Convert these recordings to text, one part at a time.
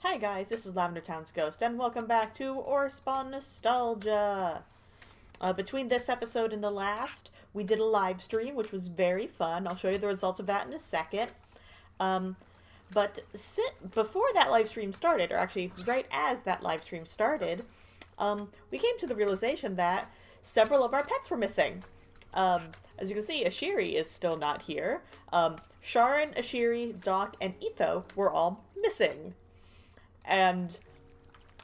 Hi guys, this is Lavender Town's Ghost, and welcome back to Orespawn Nostalgia! Between this episode and the last, we did a live stream, which was very fun. I'll show you the results of that in a second. Before that live stream started, or actually right as that live stream started, we came to the realization that several of our pets were missing. As you can see, Ashiri is still not here. Sharon, Ashiri, Doc, and Etho were all missing. And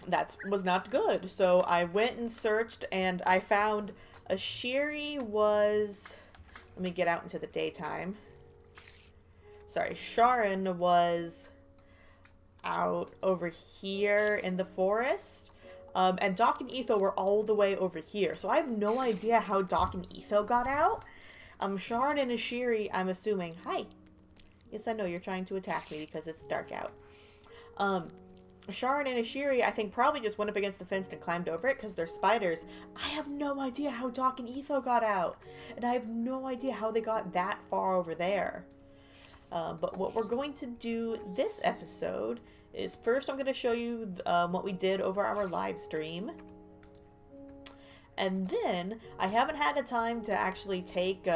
that was not good. So I went and searched, and I found Ashiri was... Let me get out into the daytime. Sorry, Sharon was out over here in the forest. And Doc and Etho were all the way over here. So I have no idea how Doc and Etho got out. Sharon and Ashiri, I'm assuming... Hi. Yes, I know, you're trying to attack me because it's dark out. Sharon and Ashiri, I think, probably just went up against the fence and climbed over it because they're spiders. I have no idea how Doc and Etho got out. And I have no idea how they got that far over there. But what we're going to do this episode is first I'm going to show you what we did over our live stream. And then I haven't had a time to actually take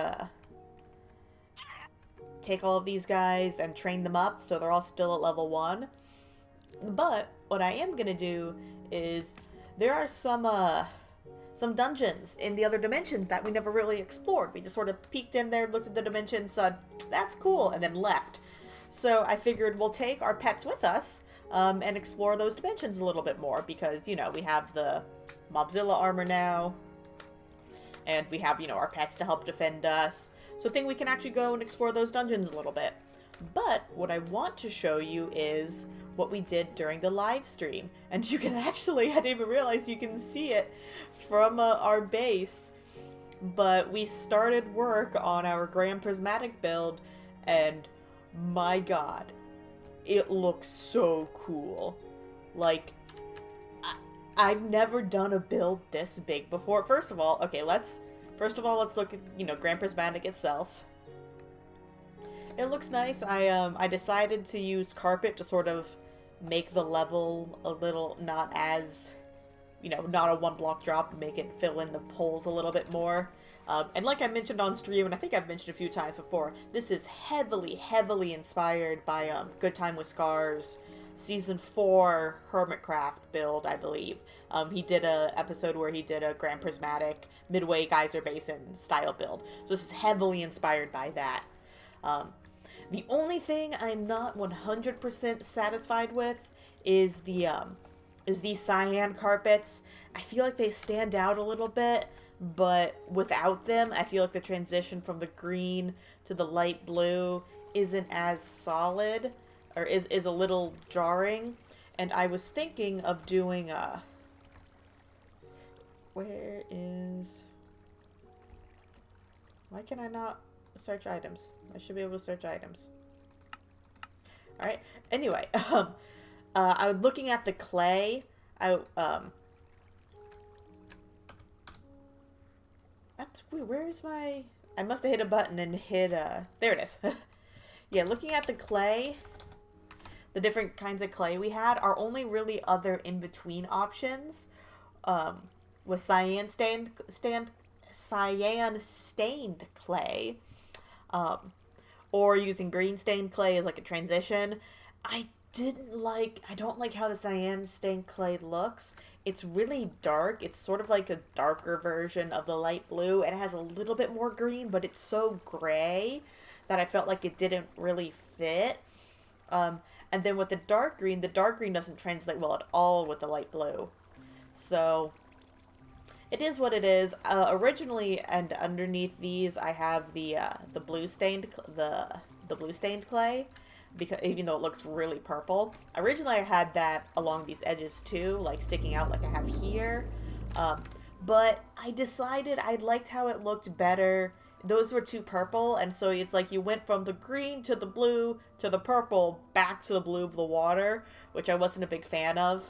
all of these guys and train them up, so they're all still at level 1. But what I am gonna do is there are some dungeons in the other dimensions that we never really explored. We just sort of peeked in there, looked at the dimensions, said, that's cool, and then left. So I figured we'll take our pets with us and explore those dimensions a little bit more because, you know, we have the Mobzilla armor now, and we have, you know, our pets to help defend us. So I think we can actually go and explore those dungeons a little bit. But what I want to show you is what we did during the live stream. And you can actually, I didn't even realize you can see it from our base. But we started work on our Grand Prismatic build, and my god, it looks so cool. Like, I've never done a build this big before. First of all, let's look at, you know, Grand Prismatic itself. It looks nice. I decided to use carpet to sort of make the level a little not as, you know, not a one block drop, make it fill in the holes a little bit more. And like I mentioned on stream, and I think I've mentioned a few times before, this is heavily inspired by Good Time with Scars Season 4 Hermitcraft build, I believe. He did a episode where he did a Grand Prismatic Midway Geyser Basin style build. So this is heavily inspired by that. The only thing I'm not 100% satisfied with is these cyan carpets. I feel like they stand out a little bit, but without them, I feel like the transition from the green to the light blue isn't as solid, or is a little jarring. And I was thinking of doing where is... Why can I not search items? I should be able to search items. Alright, anyway, I was looking at the clay. That's weird. Where's my... I must have hit a button and hit, there it is. Yeah, looking at the clay, the different kinds of clay we had, our only really other in-between options was cyan stained clay, or using green stained clay as like a transition. I don't like how the cyan stained clay looks. It's really dark. It's sort of like a darker version of the light blue, and it has a little bit more green, but it's so gray that I felt like it didn't really fit. And then with the dark green doesn't translate well at all with the light blue. So it is what it is. Originally, and underneath these, I have the blue stained clay, because even though it looks really purple. Originally, I had that along these edges too, like sticking out like I have here. But I decided I liked how it looked better. Those were too purple, and so it's like you went from the green to the blue to the purple back to the blue of the water, which I wasn't a big fan of.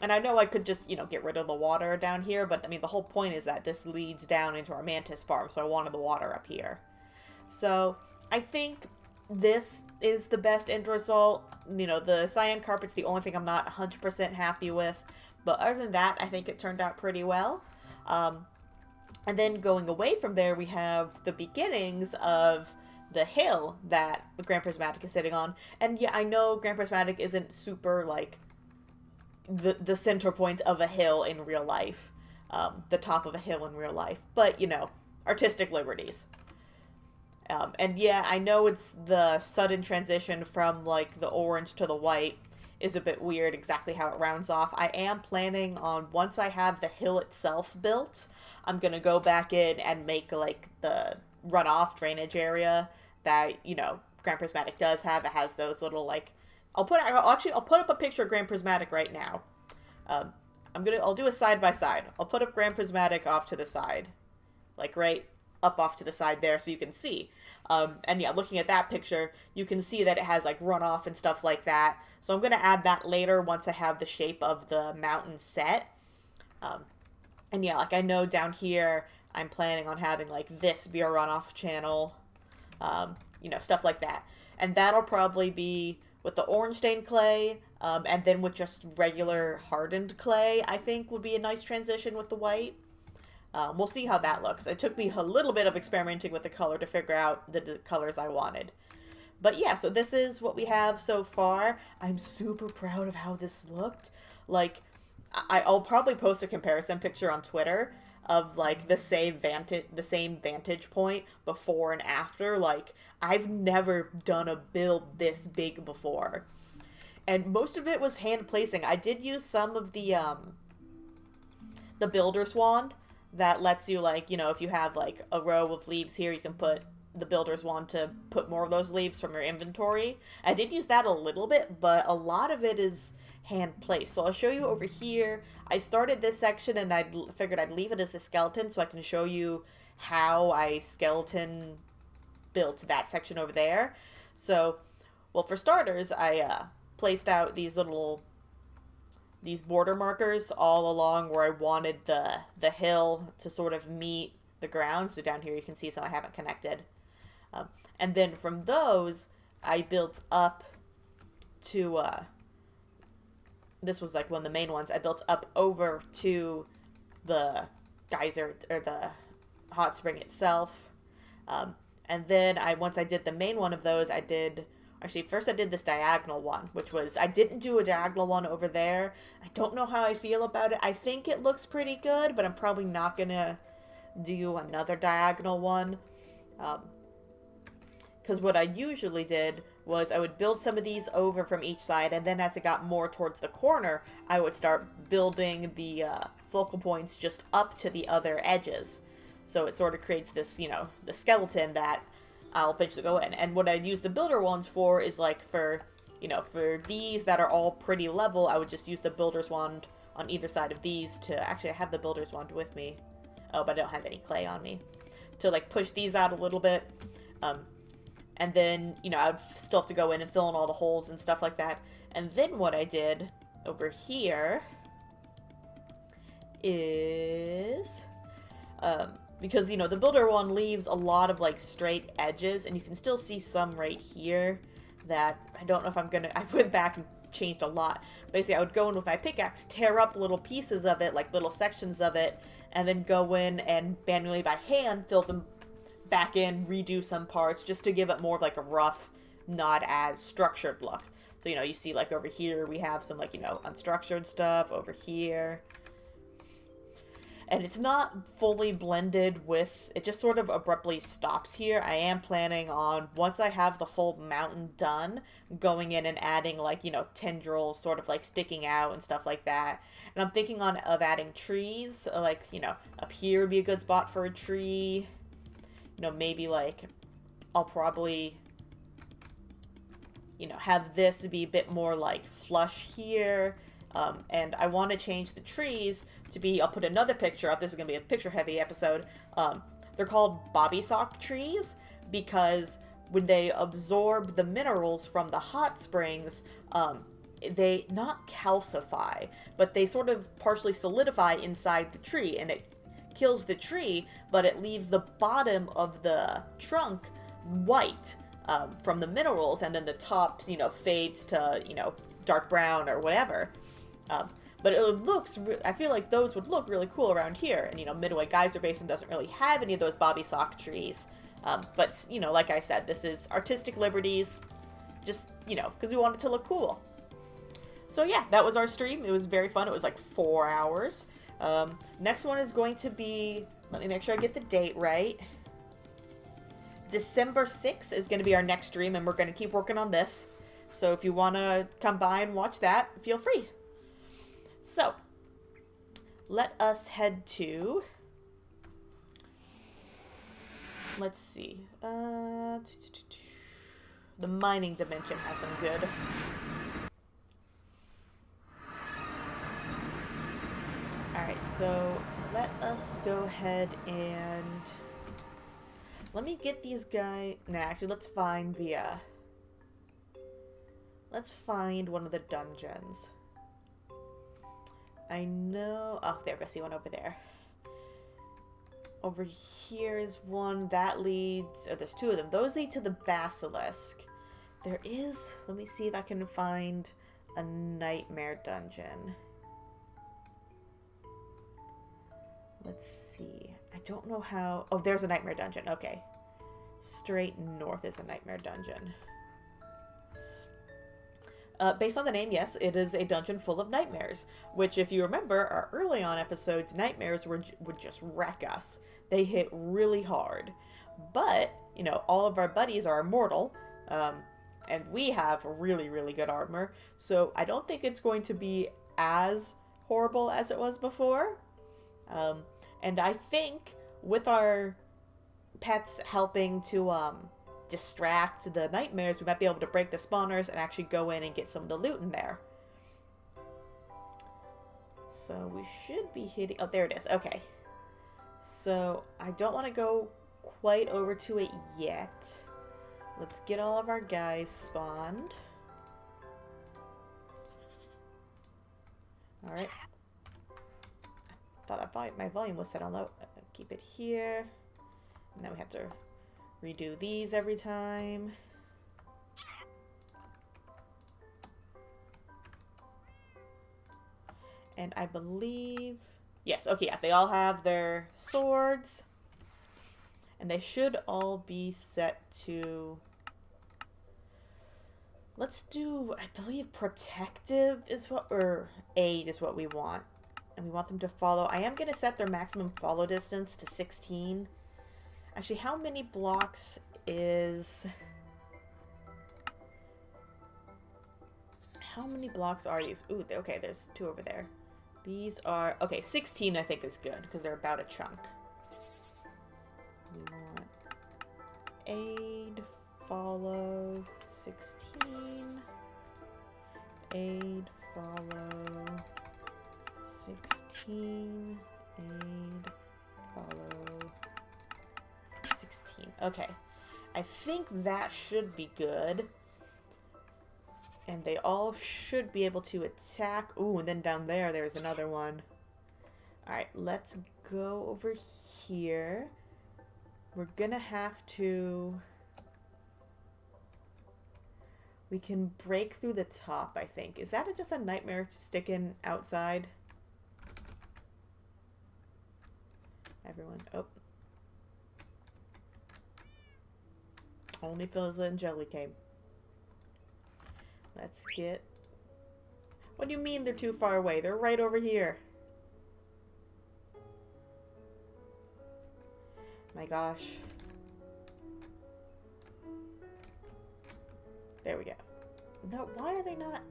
And I know I could just, you know, get rid of the water down here, but, I mean, the whole point is that this leads down into our mantis farm, so I wanted the water up here. So, I think this is the best end result. You know, the cyan carpet's the only thing I'm not 100% happy with. But other than that, I think it turned out pretty well. And then going away from there, we have the beginnings of the hill that the Grand Prismatic is sitting on. And yeah, I know Grand Prismatic isn't super, like, the center point of a hill in real life. The top of a hill in real life. But, you know, artistic liberties. And yeah, I know it's the sudden transition from, like, the orange to the white is a bit weird exactly how it rounds off. I am planning on, once I have the hill itself built, I'm gonna go back in and make, like, the runoff drainage area that, you know, Grand Prismatic does have. It has those little, like, I'll put up a picture of Grand Prismatic right now. I'll do a side by side. I'll put up Grand Prismatic off to the side. Like, right up off to the side there so you can see. And yeah, looking at that picture, you can see that it has, like, runoff and stuff like that. So I'm going to add that later once I have the shape of the mountain set. And yeah, like, I know down here, I'm planning on having, like, this be a runoff channel. You know, stuff like that. And that'll probably be with the orange stained clay, and then with just regular hardened clay, I think would be a nice transition with the white. We'll see how that looks. It took me a little bit of experimenting with the color to figure out the colors I wanted. But yeah, so this is what we have so far. I'm super proud of how this looked. Like, I'll probably post a comparison picture on Twitter of, like, the same vantage point before and after. Like, I've never done a build this big before. And most of it was hand placing. I did use some of the builder's wand that lets you, like, you know, if you have, like, a row of leaves here, you can put the builder's wand to put more of those leaves from your inventory. I did use that a little bit, but a lot of it is hand placed. So I'll show you over here. I started this section and I figured I'd leave it as the skeleton so I can show you how I skeleton built that section over there. So, well, for starters, I placed out these border markers all along where I wanted the hill to sort of meet the ground. So down here you can see some I haven't connected. And then from those, I built up to, this was like one of the main ones, I built up over to the geyser, or the hot spring itself. And then once I did the main one of those, actually, first I did this diagonal one, which was, I didn't do a diagonal one over there. I don't know how I feel about it. I think it looks pretty good, but I'm probably not going to do another diagonal one. Because what I usually did was I would build some of these over from each side, and then as it got more towards the corner, I would start building the focal points just up to the other edges. So it sort of creates this, you know, the skeleton that I'll eventually go in. And what I'd use the builder ones for is, like, for, you know, for these that are all pretty level, I would just use the builder's wand on either side of these to, actually I have the builder's wand with me. Oh, but I don't have any clay on me. To, like, push these out a little bit. And then, you know, I would still have to go in and fill in all the holes and stuff like that. And then what I did over here is, because, you know, the builder one leaves a lot of, like, straight edges, and you can still see some right here that I don't know if I'm gonna, I went back and changed a lot. Basically, I would go in with my pickaxe, tear up little pieces of it, like little sections of it, and then go in and manually by hand fill them back in, redo some parts, just to give it more of, like, a rough, not as structured look. So, you know, you see, like, over here we have some, like, you know, unstructured stuff over here. And it's not fully blended with, it just sort of abruptly stops here. I am planning on, once I have the full mountain done, going in and adding, like, you know, tendrils sort of, like, sticking out and stuff like that. And I'm thinking of adding trees, like, you know, up here would be a good spot for a tree. You know, maybe, like, I'll probably, you know, have this be a bit more, like, flush here. And I want to change the trees to be, I'll put another picture up, this is going to be a picture-heavy episode. They're called bobby sock trees because when they absorb the minerals from the hot springs, they not calcify, but they sort of partially solidify inside the tree, and it kills the tree, but it leaves the bottom of the trunk white. from the minerals, and then the top, you know, fades to, you know, dark brown or whatever. But it looks, I feel like those would look really cool around here. And, you know, Midway Geyser Basin doesn't really have any of those Bobby Sock trees. But, you know, like I said, this is artistic liberties, just, you know, because we want it to look cool. So yeah, that was our stream. It was very fun. It was like 4 hours. Next one is going to be, let me make sure I get the date right. December 6th is going to be our next stream, and we're going to keep working on this. So if you want to come by and watch that, feel free. So, let us head to, let's see, the mining dimension has some good. Alright, so let us go ahead and, let me get these guys, nah, actually let's find the, let's find one of the dungeons. I know, oh, there we go, see one over there. Over here is one that leads, oh, there's two of them. Those lead to the Basilisk. There is, let me see if I can find a nightmare dungeon. Let's see, I don't know how, oh, there's a nightmare dungeon, okay. Straight north is a nightmare dungeon. Based on the name, yes, it is a dungeon full of nightmares, which, if you remember, our early on episodes, nightmares would just wreck us. They hit really hard. But, you know, all of our buddies are immortal, and we have really, really good armor, so I don't think it's going to be as horrible as it was before. And I think with our pets helping to, distract the nightmares, we might be able to break the spawners and actually go in and get some of the loot in there. So we should be hitting, oh, there it is, okay. So I don't want to go quite over to it yet. Let's get all of our guys spawned. Alright. I thought my volume was set on low. Keep it here. And then we have to redo these every time. And I believe, yes, okay, yeah, they all have their swords. And they should all be set to, let's do, I believe protective is what, or aid is what we want. And we want them to follow. I am going to set their maximum follow distance to 16. Actually, how many blocks is... How many blocks are these? Ooh, okay, there's two over there. These are... Okay, 16 I think is good, because they're about a chunk. We want aid, follow, 16. Aid, follow, 16. Aid, follow, 16. Okay. I think that should be good. And they all should be able to attack. Ooh, and then down there, there's another one. Alright, let's go over here. We're gonna have to... We can break through the top, I think. Is that just a nightmare sticking outside? Everyone, oh. Only Philza and Jelly came. Let's get... What do you mean they're too far away? They're right over here. My gosh. There we go. No, why are they not...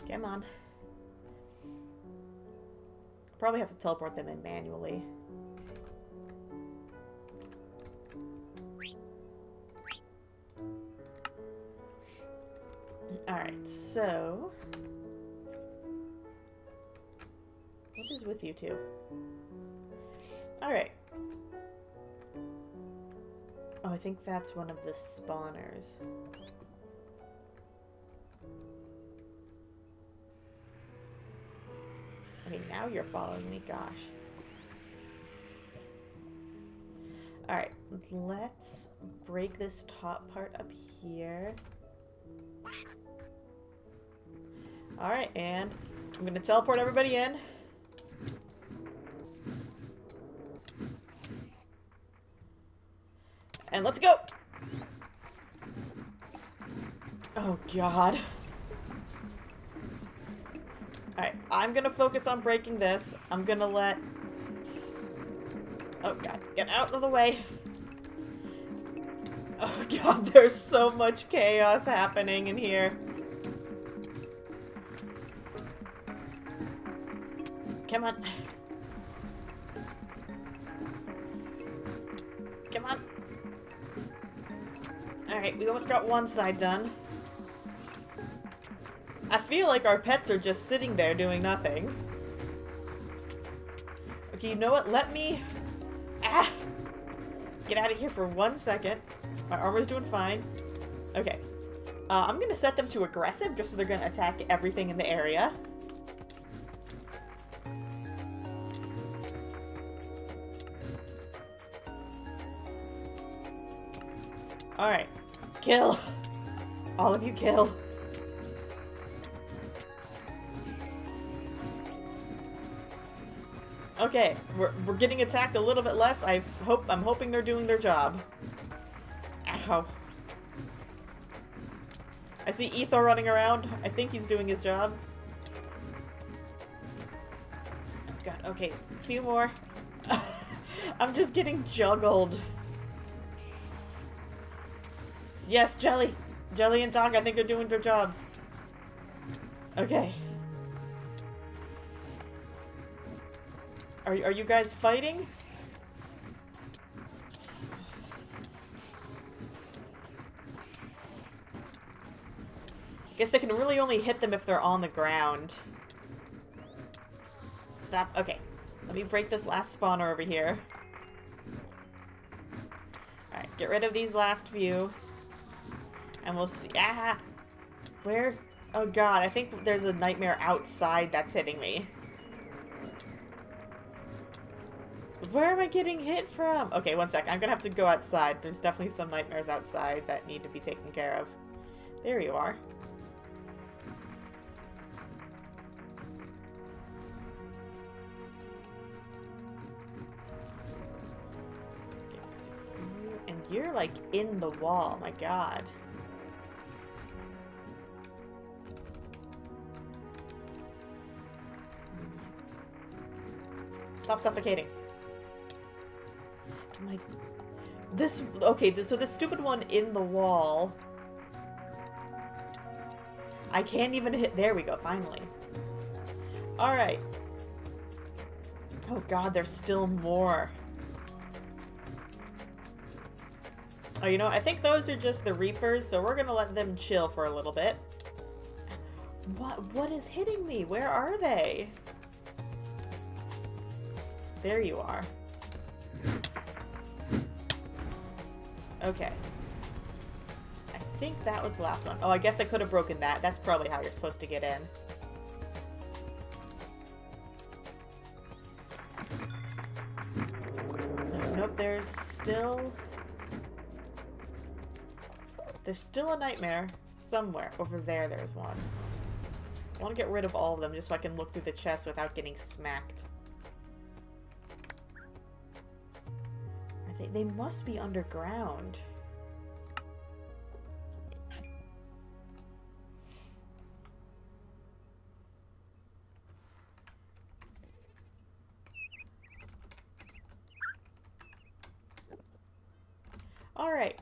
Come on. Probably have to teleport them in manually. Alright, so... What is with you two? Alright. Oh, I think that's one of the spawners. Okay, now you're following me, gosh. Alright, let's break this top part up here. Alright, and I'm gonna teleport everybody in. And let's go! Oh god. Alright, I'm gonna focus on breaking this. I'm gonna let... Oh god, get out of the way. Oh god, there's so much chaos happening in here. Come on. Come on. Alright, we almost got one side done. I feel like our pets are just sitting there doing nothing. Okay, you know what? Let me... get out of here for 1 second. My armor's doing fine. Okay. I'm gonna set them to aggressive, just so they're gonna attack everything in the area. Alright. Kill. All of you kill. Okay, we're getting attacked a little bit less. I'm hoping they're doing their job. Ow. I see Etho running around. I think he's doing his job. Oh god, okay. A few more. I'm just getting juggled. Yes, Jelly! Jelly and Dog, I think, are doing their jobs. Okay. Are you guys fighting? I guess they can really only hit them if they're on the ground. Stop. Okay. Let me break this last spawner over here. Alright, get rid of these last few. And we'll see. Ah! Where? Oh god, I think there's a nightmare outside that's hitting me. Where am I getting hit from? Okay, 1 sec. I'm gonna have to go outside. There's definitely some nightmares outside that need to be taken care of. There you are. And you're like in the wall, my god. Stop suffocating. Like this. Okay, so this stupid one in the wall. I can't even hit. There we go. Finally. All right. Oh god, there's still more. Oh, you know, I think those are just the Reapers, so we're gonna let them chill for a little bit. What is hitting me? Where are they? There you are. Okay. I think that was the last one. Oh, I guess I could have broken that. That's probably how you're supposed to get in. Nope, there's still a nightmare somewhere. Over there, there's one. I want to get rid of all of them just so I can look through the chest without getting smacked. They must be underground. Alright.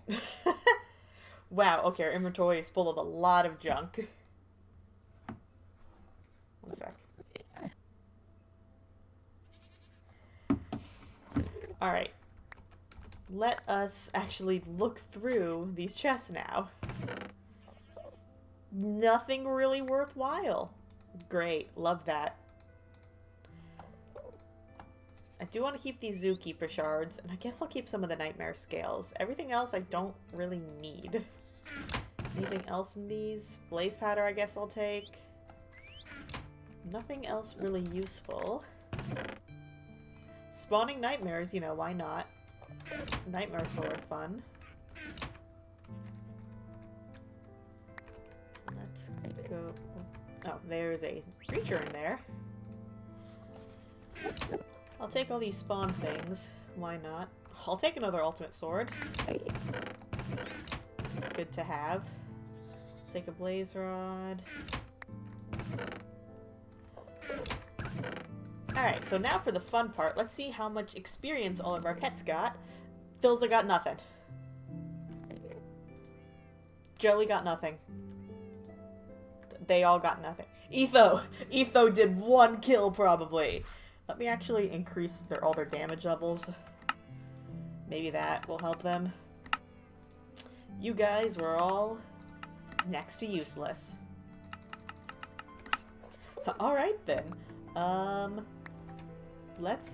Wow, okay, our inventory is full of a lot of junk. 1 sec. Alright. Let us actually look through these chests now. Nothing really worthwhile. Great. Love that. I do want to keep these Zookeeper shards, and I guess I'll keep some of the Nightmare Scales. Everything else I don't really need. Anything else in these? Blaze Powder I guess I'll take. Nothing else really useful. Spawning Nightmares, you know, why not? Nightmare sword, fun. Let's go. Oh, there's a creature in there. I'll take all these spawn things. Why not? I'll take another ultimate sword. Good to have. Take a blaze rod. Alright, so now for the fun part. Let's see how much experience all of our pets got. Philza got nothing. Jelly got nothing. They all got nothing. Etho did 1 kill probably. Let me actually increase all their damage levels. Maybe that will help them. You guys were all next to useless. Alright then. Let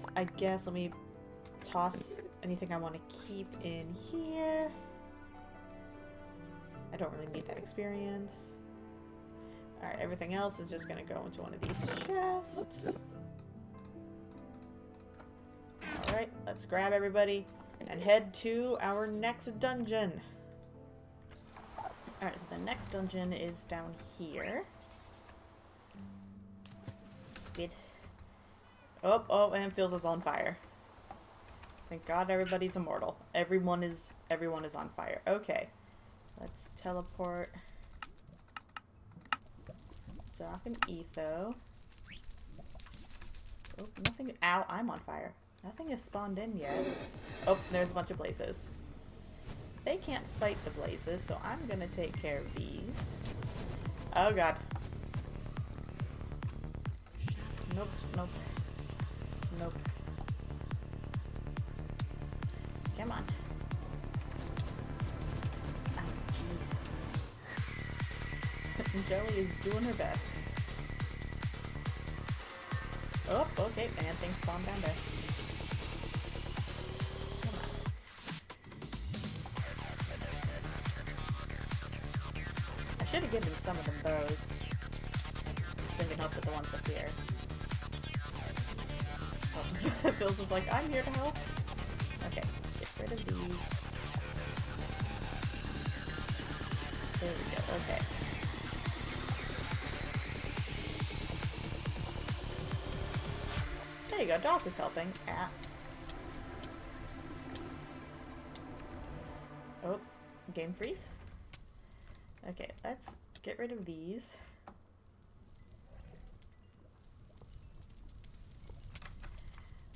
me toss anything I want to keep in here. I don't really need that experience. Alright, everything else is just gonna go into one of these chests. Alright, let's grab everybody and head to our next dungeon. Alright, so the next dungeon is down here. Speed. Oh, and Philza's on fire. Thank God everybody's immortal. Everyone is on fire. Okay. Let's teleport Doc and Etho. Oh, nothing. Ow, I'm on fire. Nothing has spawned in yet. Oh, there's a bunch of blazes. They can't fight the blazes, so I'm gonna take care of these. Oh god. Nope, nope. Nope. Come on. Oh, jeez. Jelly is doing her best. Oh, okay, and things spawned down there. Come on. I should have given some of them those. I think it helped with the ones up here. Oh, Phil's is like, I'm here to help. Okay, get rid of these. There we go, okay. There you go, Doc is helping. Ah. Oh, game freeze. Okay, let's get rid of these.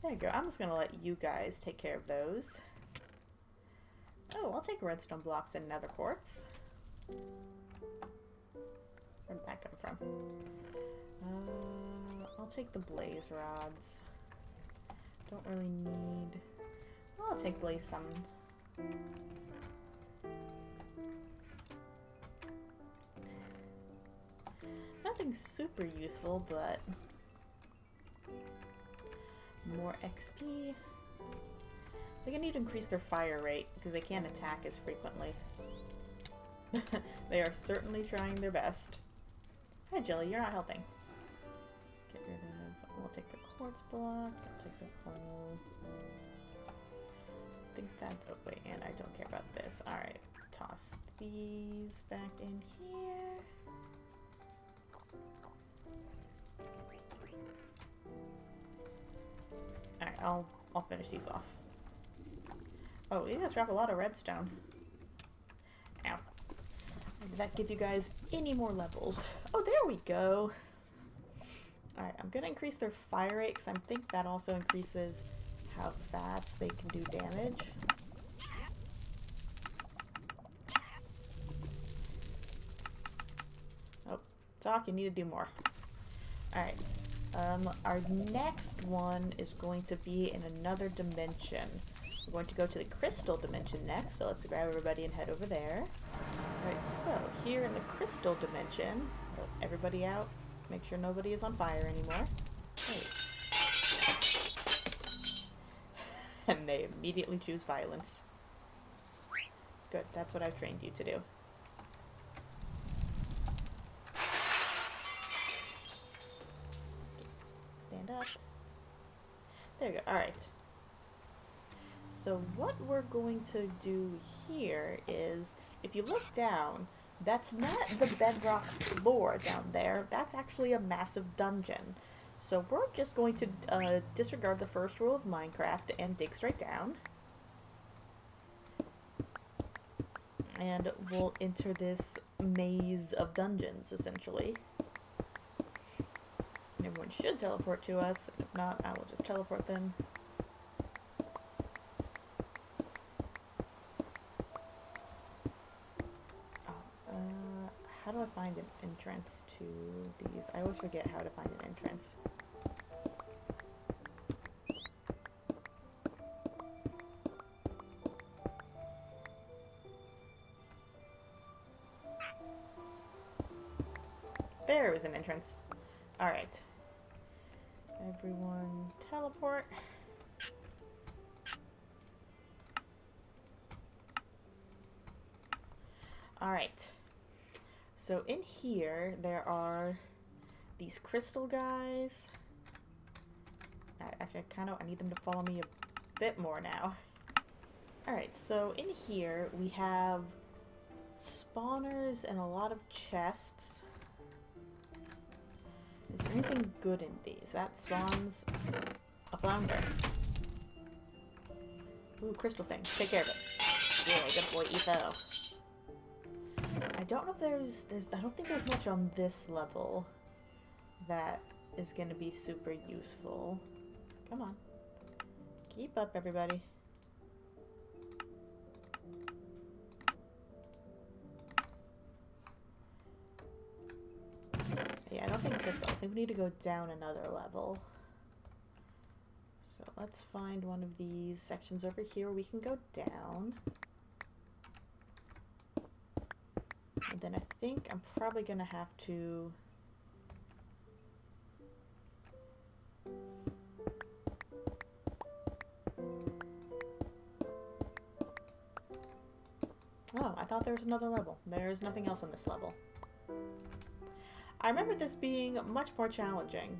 There you go. I'm just gonna let you guys take care of those. Oh, I'll take redstone blocks and nether quartz. Where did that come from? I'll take the blaze rods. Don't really need... Well, I'll take blaze summon. Nothing super useful, but... more XP. They're gonna need to increase their fire rate because they can't attack as frequently. They are certainly trying their best. Hi, Jelly, you're not helping. Get rid of... We'll take the quartz block. I'll take the coal. I think that's... Oh, wait, and I don't care about this. Alright, toss these back in here. Alright, I'll finish these off. Oh, you guys drop a lot of redstone. Ow. Did that give you guys any more levels? Oh, there we go. Alright, I'm gonna increase their fire rate because I think that also increases how fast they can do damage. Oh, Doc, you need to do more. Alright. Our next one is going to be in another dimension. We're going to go to the crystal dimension next, so let's grab everybody and head over there. Alright, so here in the crystal dimension, let everybody out, make sure nobody is on fire anymore. Hey. And they immediately choose violence. Good, that's what I've trained you to do. Stand up. There you go, alright. So what we're going to do here is, if you look down, that's not the bedrock floor down there. That's actually a massive dungeon. So we're just going to disregard the first rule of Minecraft and dig straight down. And we'll enter this maze of dungeons, essentially. And everyone should teleport to us. If not, I will just teleport them. How do I find an entrance to these? I always forget how to find an entrance. There is an entrance. Alright. Everyone teleport. Alright. So in here, there are these crystal guys. Actually, I need them to follow me a bit more now. Alright, so in here, we have spawners and a lot of chests. Is there anything good in these? That spawns a flounder. Ooh, crystal thing. Take care of it. Yeah, good boy, Etho. I don't know if I don't think there's much on this level that is going to be super useful. Come on. Keep up, everybody. Yeah, I don't think this level. I think we need to go down another level. So let's find one of these sections over here where we can go down. And then I think I'm probably going to have to... Oh, I thought there was another level. There's nothing else on this level. I remember this being much more challenging.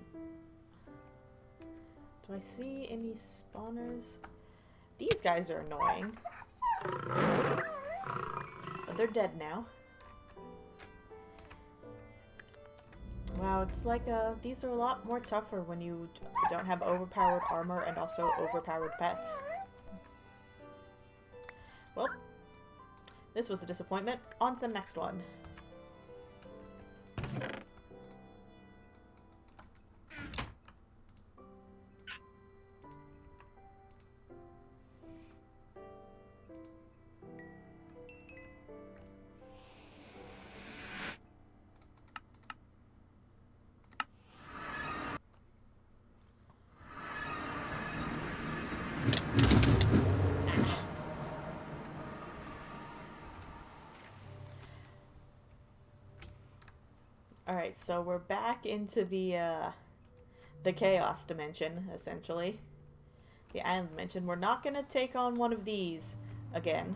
Do I see any spawners? These guys are annoying. But they're dead now. Wow, it's like, these are a lot more tougher when you don't have overpowered armor and also overpowered pets. Well, this was a disappointment. On to the next one. Alright, so we're back into the chaos dimension, essentially. The island dimension. We're not going to take on one of these again.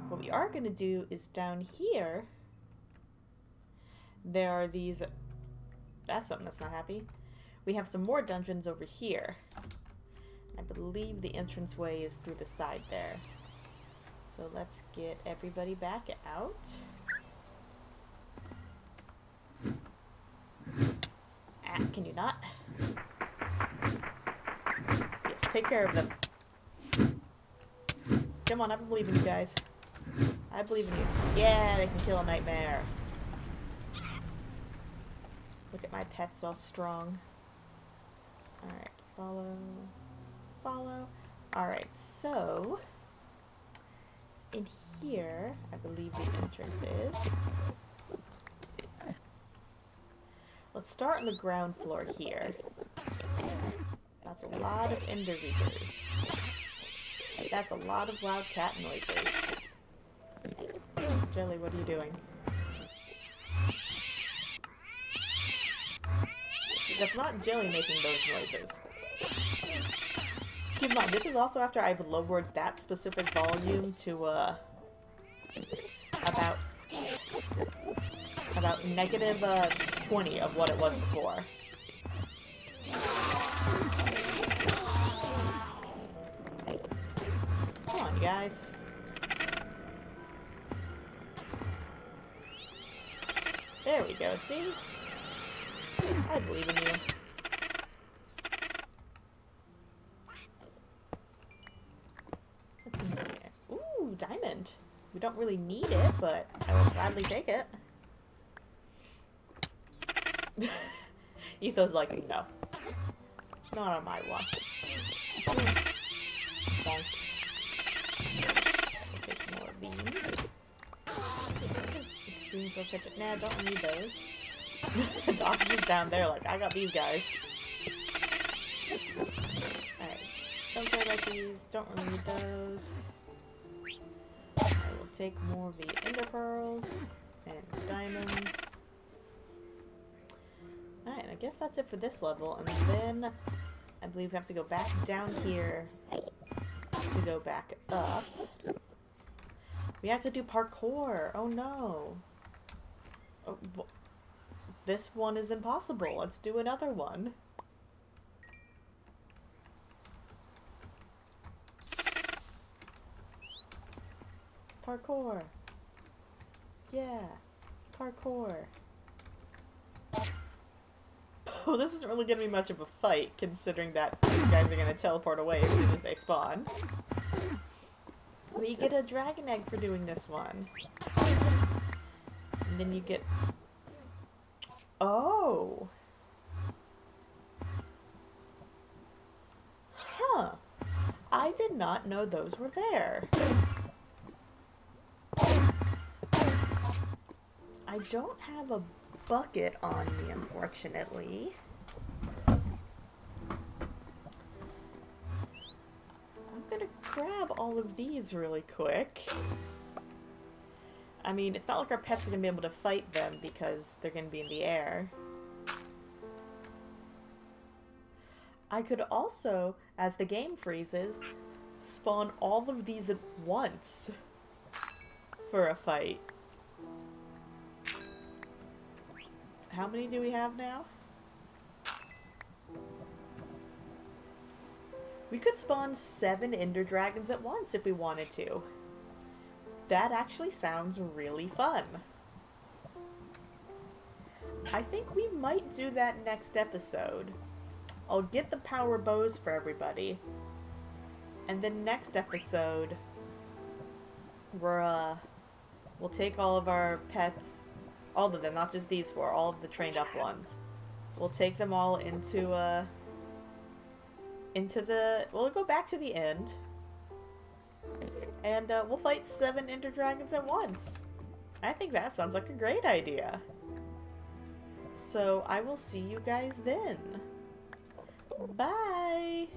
What we are going to do is down here, there are these... That's something that's not happy. We have some more dungeons over here. I believe the entranceway is through the side there. So let's get everybody back out. Ah, can you not? Yes, take care of them. Come on, I believe in you guys. I believe in you. Yeah, they can kill a nightmare. Look at my pets all strong. Alright, follow. Follow. Alright, so... in here, I believe the entrance is... Let's start on the ground floor here. That's a lot of ender reapers. That's a lot of loud cat noises. Jelly, what are you doing? That's not Jelly making those noises. Keep in mind, this is also after I've lowered that specific volume to, about negative, 20 of what it was before. guys. There we go, see? I believe in you. What's in here? Ooh, diamond. We don't really need it, but I will gladly take it. Etho's like, no. Not on my watch. Bonk. We'll take more of these. Experience or cryptic. Nah, don't need those. Doc's just down there like, I got these guys. Alright. Don't care about these. Don't really need those. I will take more of the ender pearls and diamonds. Alright, I guess that's it for this level, and then I believe we have to go back down here to go back up. We have to do parkour! Oh no! Oh, this one is impossible. Let's do another one. Parkour! Yeah! Parkour! Oh, this isn't really gonna be much of a fight, considering that these guys are gonna teleport away as soon as they spawn. But you get a dragon egg for doing this one. And then you get... Oh! Huh. I did not know those were there. I don't have a bucket on me, unfortunately. I'm gonna grab all of these really quick. I mean, it's not like our pets are gonna be able to fight them because they're gonna be in the air. I could also, as the game freezes, spawn all of these at once for a fight. How many do we have now? We could spawn 7 ender dragons at once if we wanted to. That actually sounds really fun. I think we might do that next episode. I'll get the power bows for everybody. And then next episode, we'll take all of our pets, all of them, not just these 4, all of the trained up ones. We'll take them all into we'll go back to the end. And we'll fight 7 ender dragons at once. I think that sounds like a great idea. So I will see you guys then. Bye!